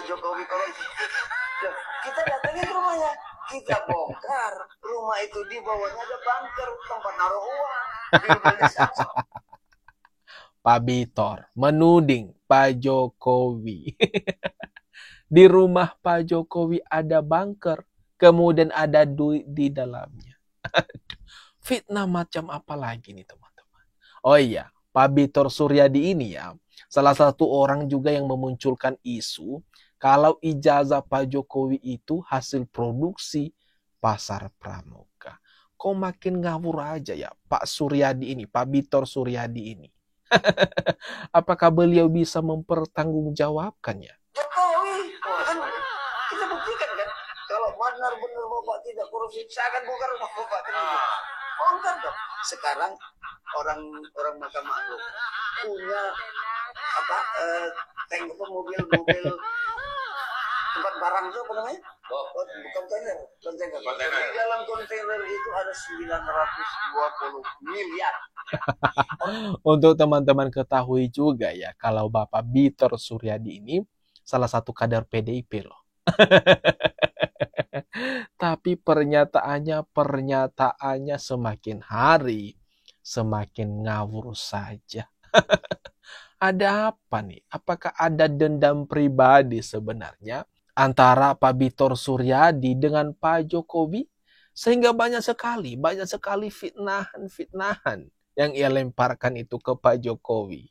Jokowi korupsi. Kita datangin rumahnya, kita bongkar. Rumah itu di bawahnya ada bunker, tempat naruh uang. Pak Bitor menuding Pak Jokowi. Di rumah Pak Jokowi ada bunker, kemudian ada duit di dalamnya. Fitnah macam apa lagi nih teman-teman? Oh iya, Pak Bitor Suryadi ini ya, salah satu orang juga yang memunculkan isu kalau ijazah Pak Jokowi itu hasil produksi Pasar Pramuka. Kok makin ngawur aja ya Pak Suryadi ini, Pak Bitor Suryadi ini. Apakah beliau bisa mempertanggungjawabkannya? Jokowi, kan kita buktikan kan, kalau benar-benar Bapak tidak korupsi, saya akan bongkar rumah Bapak. Bongkar dong. Sekarang orang Mahkamah Agung punya tank mobil tempat barang itu apa namanya? Kontainer. Di dalam kontainer itu ada 920 miliar. Untuk teman-teman ketahui juga ya, kalau Bapak Bitor Suryadi ini salah satu kader PDIP loh. Tapi pernyataannya semakin hari semakin ngawur saja. Ada apa nih? Apakah ada dendam pribadi sebenarnya antara Pak Bitor Suryadi dengan Pak Jokowi? Sehingga banyak sekali fitnahan yang ia lemparkan itu ke Pak Jokowi.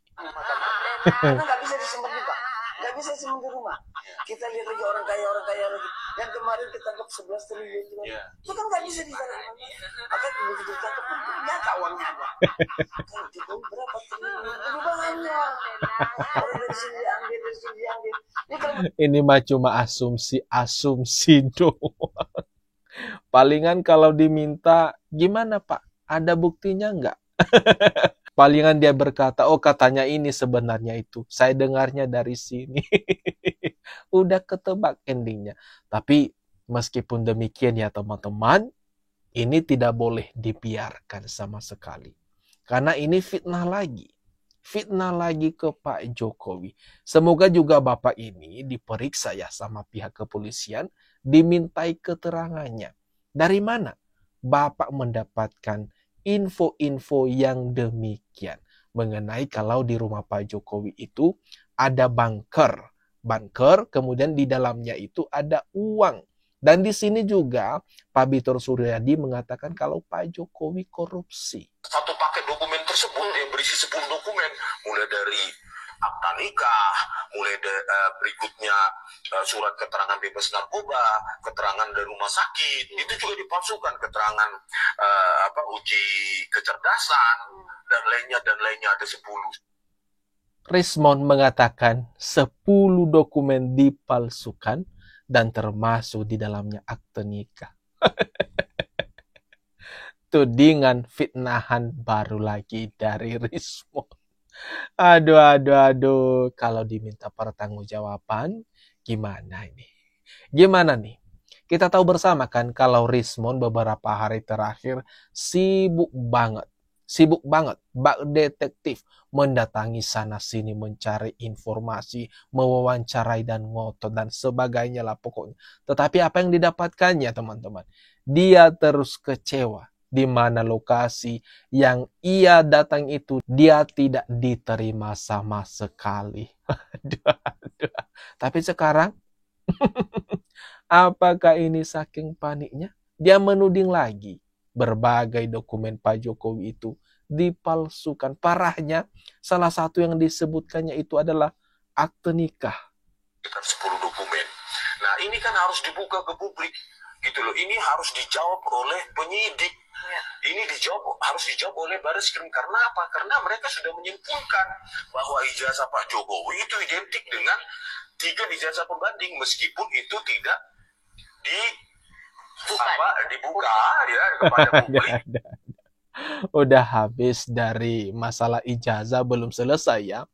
Karena nggak bisa disimpan di bank, nggak bisa disimpan di rumah. Kita lihat lagi orang kaya lagi. Yang kemarin ketangkap 11 triliun itu kan nggak bisa ditaruh. Maka begitu ditangkap pun nyata uangnya ada. Kan itu berapa triliun? Lebih banyak. Orang dari sini diambil. Ini mah cuma asumsi doang. Palingan kalau diminta, gimana Pak? Ada buktinya nggak? Palingan dia berkata, oh katanya ini sebenarnya itu. Saya dengarnya dari sini. Udah ketebak endingnya. Tapi meskipun demikian ya teman-teman, ini tidak boleh dibiarkan sama sekali. Karena ini fitnah lagi. Fitnah lagi ke Pak Jokowi. Semoga juga Bapak ini diperiksa ya sama pihak kepolisian, dimintai keterangannya. Dari mana Bapak mendapatkan info-info yang demikian mengenai kalau di rumah Pak Jokowi itu ada bunker, kemudian di dalamnya itu ada uang. Dan di sini juga Pak Bitor Suryadi mengatakan kalau Pak Jokowi korupsi. Satu paket dokumen tersebut yang berisi 10 dokumen, mulai dari akta nikah, berikutnya surat keterangan bebas narkoba, keterangan dari rumah sakit, itu juga dipalsukan, keterangan uji kecerdasan dan lainnya ada 10. Rismond mengatakan 10 dokumen dipalsukan dan termasuk di dalamnya akte nikah. Tudingan fitnahan baru lagi dari Rismond. Aduh. Kalau diminta pertanggungjawaban, gimana ini? Gimana nih? Kita tahu bersama kan kalau Rismond beberapa hari terakhir sibuk banget. Bak detektif mendatangi sana sini mencari informasi, mewawancarai dan ngotot dan sebagainya lah pokoknya. Tetapi apa yang didapatkannya teman-teman? Dia terus kecewa. Di mana lokasi yang ia datang itu dia tidak diterima sama sekali. Tapi sekarang apakah ini saking paniknya? Dia menuding lagi berbagai dokumen Pak Jokowi itu dipalsukan. Parahnya salah satu yang disebutkannya itu adalah akte nikah. 10 dokumen. Nah ini kan harus dibuka ke publik gitu loh. Ini harus dijawab oleh penyidik. Ini harus dijawab oleh Barreskrim. Karena apa? Karena mereka sudah menyimpulkan bahwa ijazah Pak Jokowi itu identik dengan 3 ijazah pembanding, meskipun itu tidak dibuka ya kepada publik. Udah habis dari masalah ijazah, belum selesai ya.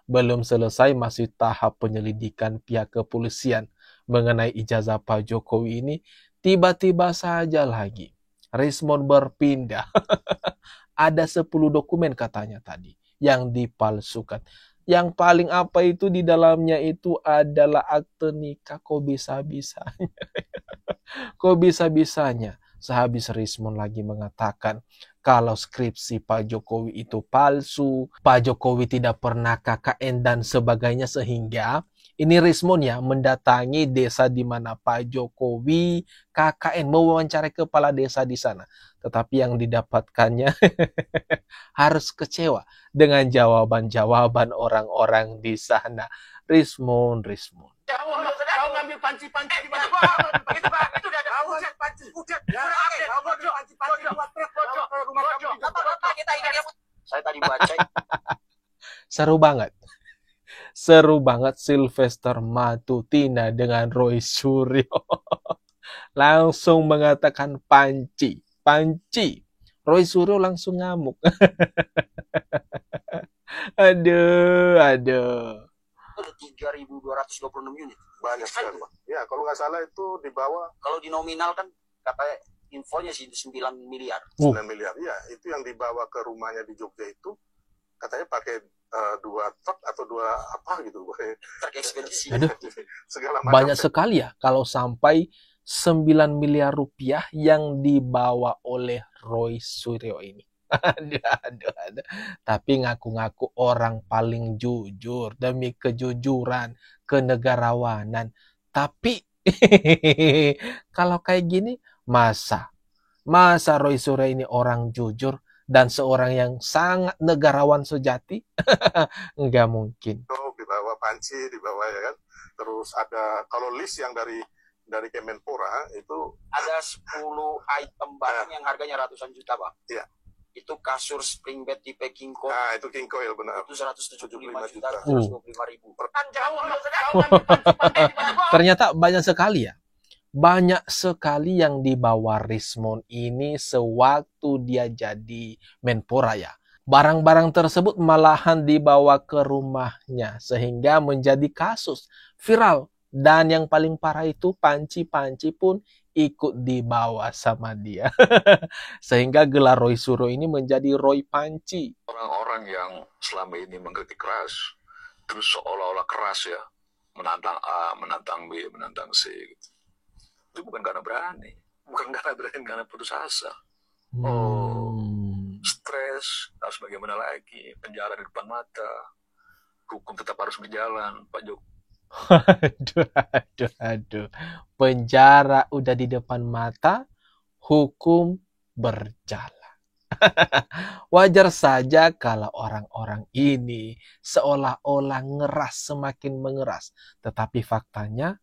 Belum selesai, masih tahap penyelidikan pihak kepolisian mengenai ijazah Pak Jokowi ini. Tiba-tiba saja lagi Rismond berpindah. Ada 10 dokumen katanya tadi yang dipalsukan. Yang paling apa itu di dalamnya itu adalah akte nikah. Kok bisa-bisanya? Kok bisa-bisanya? Sehabis Rismon lagi mengatakan kalau skripsi Pak Jokowi itu palsu, Pak Jokowi tidak pernah KKN dan sebagainya, sehingga ini Rismon ya mendatangi desa di mana Pak Jokowi KKN, mewawancarai kepala desa di sana. Tetapi yang didapatkannya harus kecewa dengan jawaban-jawaban orang-orang di sana. Rismon. Kau ngambil panci-panci di mana? Itu Pak, itu udah ada buset panci. Buset. Panci-panci buat truk ke rumah kamu. Bapak kita ingat ya. Saya tadi baca. Seru banget. Seru banget Sylvester Matutina dengan Roy Suryo. Langsung mengatakan panci. Roy Suryo langsung ngamuk. Aduh. Ada 3.226 unit. Banyak sekali. Ya, kalau nggak salah itu di bawah. Kalau di nominal kan katanya infonya sih 9 miliar. 9 miliar. Ya, itu yang dibawa ke rumahnya di Jogja itu katanya pakai 2 truk atau 2 apa gitu. Truk ekspedisi. Aduh. Segala macam. Banyak sekali ya kalau sampai 9 miliar rupiah yang dibawa oleh Roy Suryo ini. Aduh. Tapi ngaku-ngaku orang paling jujur demi kejujuran, kenegarawanan. Tapi kalau kayak gini, masa Roy Suryo ini orang jujur dan seorang yang sangat negarawan sejati? Enggak mungkin. Dibawa panci, dibawa ya kan. Terus ada kalau list yang dari Kemenpora itu ada 10 item barang yang harganya ratusan juta, Pak. Iya. Itu kasur spring bed tipe King Coil. Nah, itu King Coil benar. Itu 175 juta, 125.000. Ternyata banyak sekali ya. Banyak sekali yang dibawa Rismon ini sewaktu dia jadi Menpora ya. Barang-barang tersebut malahan dibawa ke rumahnya sehingga menjadi kasus viral. Dan yang paling parah itu panci-panci pun ikut dibawa sama dia. Sehingga gelar Roy Suryo ini menjadi Roy Panci. Orang-orang yang selama ini mengkritik keras, terus seolah-olah keras ya, menantang A, menantang B, menantang C. Gitu. Itu bukan karena berani, karena putus asa. Stres, harus bagaimana lagi, penjara di depan mata, hukum tetap harus berjalan, Pak Jokowi. Aduh. Penjara udah di depan mata, hukum berjalan. Wajar saja kalau orang-orang ini seolah-olah ngeras, semakin mengeras. Tetapi faktanya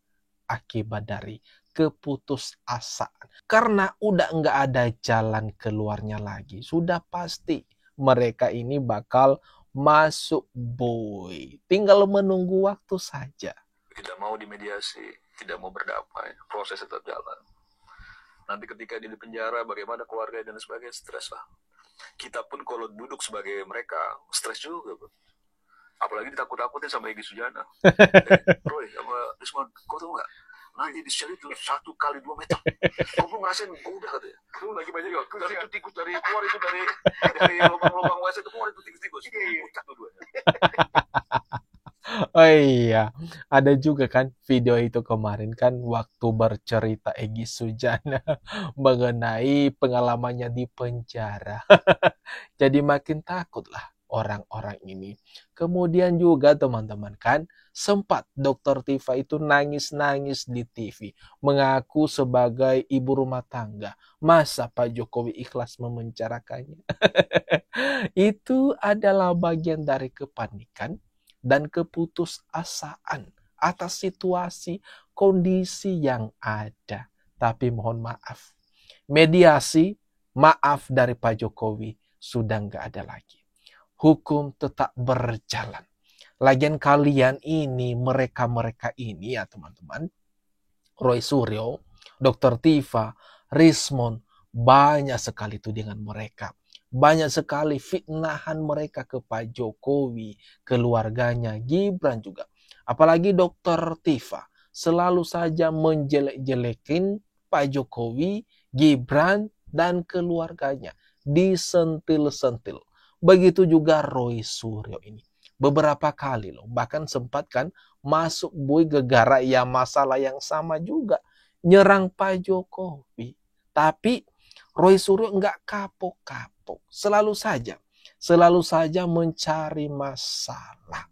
akibat dari keputusasaan. Karena udah nggak ada jalan keluarnya lagi. Sudah pasti mereka ini bakal masuk boy. Tinggal menunggu waktu saja. Tidak mau dimediasi, tidak mau berdamai, proses tetap jalan. Nanti ketika dia di penjara, bagaimana keluarga dan sebagainya, stres lah. Kita pun kalau duduk sebagai mereka, stres juga, bro. Apalagi ditakut-takutin sama Egy Sujana. Roy, sama Rismon, kau tahu nggak? Nanti di sel itu 1 kali 2 meter. Kamu ngerasain, kau udah katanya. Kamu lagi banyak juga. Dari itu tikus, dari keluar itu dari lubang-lubang WC itu keluar itu tikus-tikus. Ucap dua-duanya. Oh iya, ada juga kan video itu kemarin kan waktu bercerita Egy Sujana mengenai pengalamannya di penjara. Jadi makin takut lah orang-orang ini. Kemudian juga teman-teman kan sempat Dr. Tifa itu nangis-nangis di TV mengaku sebagai ibu rumah tangga. Masa Pak Jokowi ikhlas memenjarakannya? Itu adalah bagian dari kepanikan dan keputusasaan atas situasi kondisi yang ada. Tapi mohon maaf, mediasi maaf dari Pak Jokowi sudah nggak ada lagi. Hukum tetap berjalan. Lagian kalian ini, mereka-mereka ini ya teman-teman, Roy Suryo, Dr. Tifa, Rismon, banyak sekali tudingan mereka. Banyak sekali fitnahan mereka ke Pak Jokowi, keluarganya, Gibran juga. Apalagi Dr. Tifa selalu saja menjelek-jelekin Pak Jokowi, Gibran, dan keluarganya. Disentil-sentil. Begitu juga Roy Suryo ini. beberapa kali loh. Bahkan sempat kan masuk Boy gegara ya masalah yang sama juga. Nyerang Pak Jokowi. Tapi Roy Suryo nggak kapok-kapok. Selalu saja mencari masalah.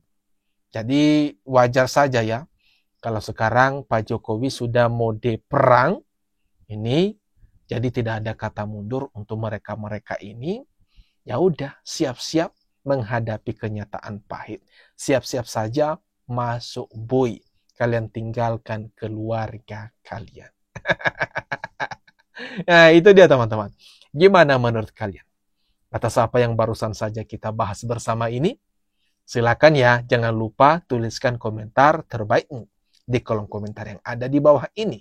Jadi wajar saja ya kalau sekarang Pak Jokowi sudah mode perang ini, jadi tidak ada kata mundur untuk mereka-mereka ini. Ya udah, siap-siap menghadapi kenyataan pahit. Siap-siap saja masuk Boy. Kalian tinggalkan keluarga kalian. Nah, itu dia teman-teman. Gimana menurut kalian? Atas apa yang barusan saja kita bahas bersama ini? Silakan ya, jangan lupa tuliskan komentar terbaikmu di kolom komentar yang ada di bawah ini.